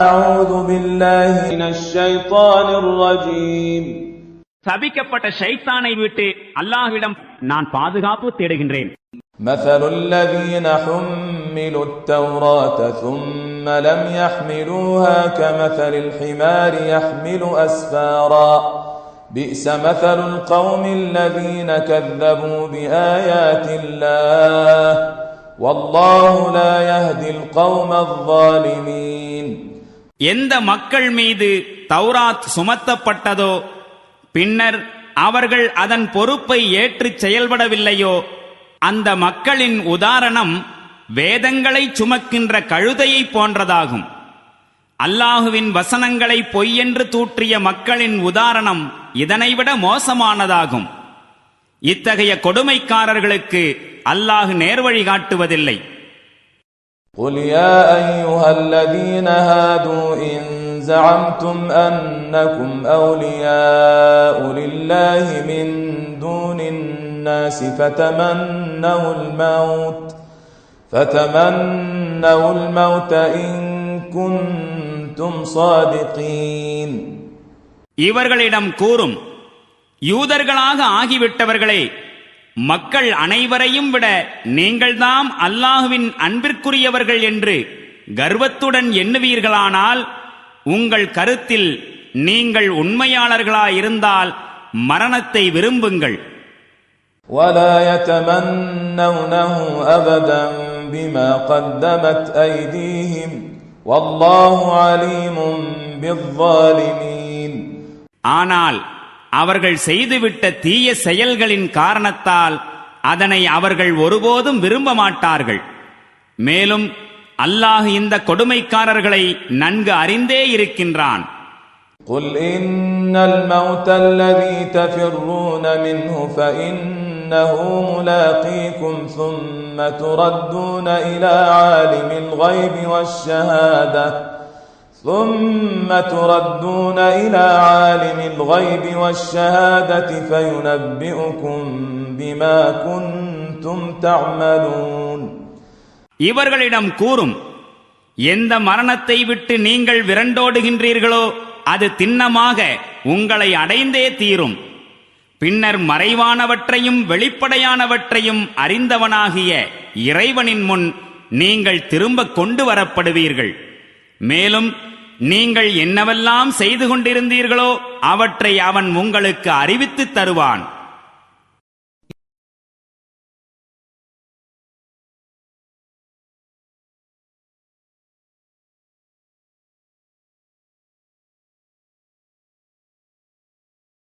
أعوذ بالله من الشيطان الرجيم. சபிக்கப்பட்ட ஷைத்தானை விட்டு அல்லாஹ்விடம் நான் பாதுகாப்பு தேடுகின்றேன். مثل الذين حملوا التوراة ثم لم يحملوها كمثل الحمار يحمل أسفارا بئس مثل القوم الذين كذبوا بآيات الله والله لا يهدي القوم الظالمين. எந்த மக்கள் மீது தௌராத் சுமத்தப்பட்டதோ பின்னர் அவர்கள் அதன் பொறுப்பை ஏற்றுச் செயல்படவில்லையோ அந்த மக்களின் உதாரணம் வேதங்களை சுமக்கின்ற கழுதையை போன்றதாகும். அல்லாஹுவின் வசனங்களை பொய்யென்று தூற்றிய மக்களின் உதாரணம் இதனைவிட மோசமானதாகும். இத்தகைய கொடுமைக்காரர்களுக்கு அல்லாஹ் நேர்வழி காட்டுவதில்லை. قل يا أيها الذين هادوا إن زعمتم أنكم أولياء لله من دون الناس فتمنوا الموت إن كنتم صادقين. இவர்களிடம் கூறும், யூதர்களாக ஆகிவிட்டவர்களே, மக்கள் அனைவரையும் விட நீங்கள்தாம் அல்லாஹுவின் அன்பிற்குரியவர்கள் என்று கர்வத்துடன் எண்ணுவீர்களானால் உங்கள் கருத்தில் நீங்கள் உண்மையாளர்களாயிருந்தால் மரணத்தை விரும்புங்கள். ولا يتمنونه أبدا بما قدمت أيديهم والله عليم بالظالمين. ஆனால் அவர்கள் செய்துவிட்ட தீய செயல்களின் காரணத்தால் அதனை அவர்கள் ஒருபோதும் விரும்ப மாட்டார்கள். மேலும் அல்லாஹ் இந்த கொடுமைக்காரர்களை நன்கு அறிந்தே இருக்கின்றான். قل إن الموت الذي تفرون منه فإنه ملاقيكم ثم تردون إلى عالم الغيب والشهادة فينبئكم بما كنتم تعملون. இவர்களிடம் கூறும், எந்த மரணத்தை விட்டு நீங்கள் விரண்டோடுகின்றீர்களோ அது திண்ணமாக உங்களை அடைந்தே தீரும். பின்னர் மறைவானவற்றையும் வெளிப்படையானவற்றையும் அறிந்தவனாகிய இறைவனின் முன் நீங்கள் திரும்ப கொண்டு வரப்படுவீர்கள். மேலும் நீங்கள் என்னவெல்லாம் செய்து கொண்டிருந்தீர்களோ அவற்றை அவன் உங்களுக்கு அறிவித்துத் தருவான்.